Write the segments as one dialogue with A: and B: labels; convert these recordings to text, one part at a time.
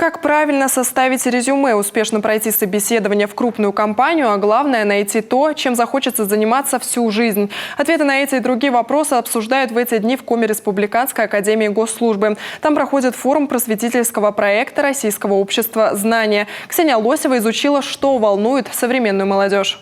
A: Как правильно составить резюме, успешно пройти собеседование в крупную компанию, а главное – найти то, чем захочется заниматься всю жизнь? Ответы на эти и другие вопросы обсуждают в эти дни в Коми Республиканской академии госслужбы. Там проходит форум просветительского проекта Российского общества знания. Ксения Лосева изучила, что волнует современную молодежь.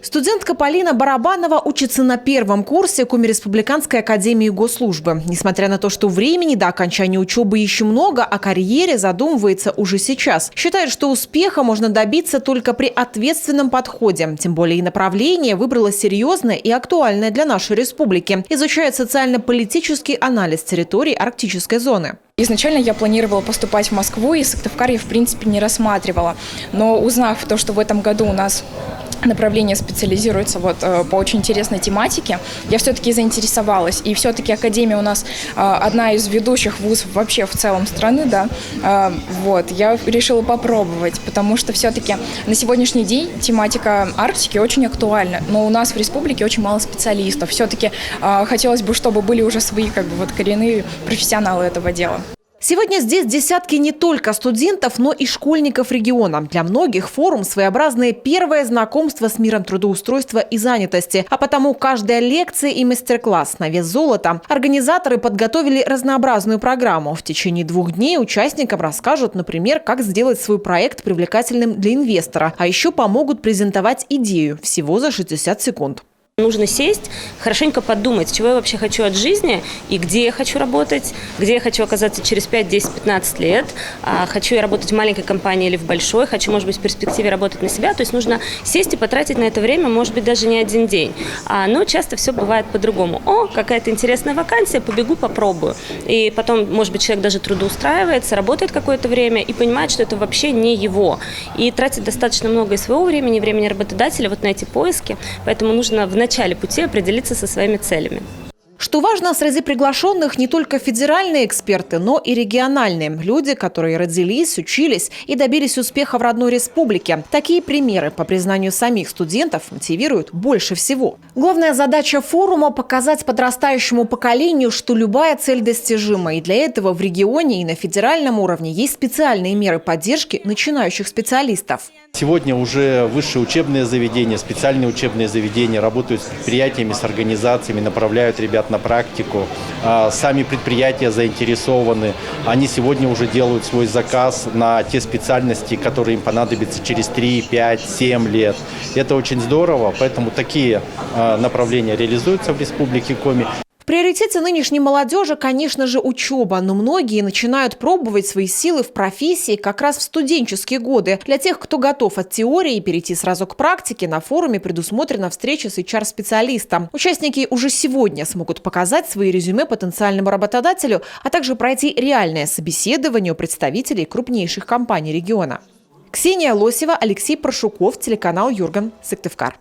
B: Студентка Полина Барабанова учится на первом курсе Коми Республиканской академии госслужбы. Несмотря на то, что времени до окончания учебы еще много, о карьере задумывается уже сейчас. Считает, что успеха можно добиться только при ответственном подходе. Тем более и направление выбрала серьезное и актуальное для нашей республики. Изучает социально-политический анализ территорий арктической зоны.
C: Изначально я планировала поступать в Москву, и Сыктывкар я в принципе не рассматривала. Но узнав то, что в этом году у нас направление специализируется по очень интересной тематике, я все-таки заинтересовалась. И все-таки академия у нас одна из ведущих вузов вообще в целом страны, да. Я решила попробовать, потому что все-таки на сегодняшний день тематика Арктики очень актуальна. Но у нас в республике очень мало специалистов. Все-таки хотелось бы, чтобы были уже свои коренные профессионалы этого дела.
B: Сегодня здесь десятки не только студентов, но и школьников региона. Для многих форум – своеобразное первое знакомство с миром трудоустройства и занятости. А потому каждая лекция и мастер-класс на вес золота. Организаторы подготовили разнообразную программу. В течение 2 дней участникам расскажут, например, как сделать свой проект привлекательным для инвестора. А еще помогут презентовать идею всего за 60 секунд.
D: Нужно сесть, хорошенько подумать, чего я вообще хочу от жизни и где я хочу работать, где я хочу оказаться через 5, 10, 15 лет. Хочу я работать в маленькой компании или в большой, хочу, может быть, в перспективе работать на себя. То есть нужно сесть и потратить на это время, может быть, даже не один день. Но часто все бывает по-другому. Какая-то интересная вакансия, побегу, попробую. И потом, может быть, человек даже трудоустраивается, работает какое-то время и понимает, что это вообще не его. И тратит достаточно много и своего времени, времени работодателя на эти поиски. Поэтому нужно в начале пути определиться со своими целями.
B: Что важно, среди приглашенных не только федеральные эксперты, но и региональные. Люди, которые родились, учились и добились успеха в родной республике. Такие примеры, по признанию самих студентов, мотивируют больше всего. Главная задача форума – показать подрастающему поколению, что любая цель достижима. И для этого в регионе и на федеральном уровне есть специальные меры поддержки начинающих специалистов.
E: Сегодня уже высшие учебные заведения, специальные учебные заведения работают с предприятиями, с организациями, направляют ребят на практику. Сами предприятия заинтересованы. Они сегодня уже делают свой заказ на те специальности, которые им понадобятся через 3, 5, 7 лет. Это очень здорово, поэтому такие направления реализуются в Республике Коми.
B: В приоритете нынешней молодежи, конечно же, учеба, но многие начинают пробовать свои силы в профессии как раз в студенческие годы. Для тех, кто готов от теории перейти сразу к практике, на форуме предусмотрена встреча с HR-специалистом. Участники уже сегодня смогут показать свои резюме потенциальному работодателю, а также пройти реальное собеседование у представителей крупнейших компаний региона. Ксения Лосева, Алексей Паршуков, телеканал Юрган, Сыктывкар.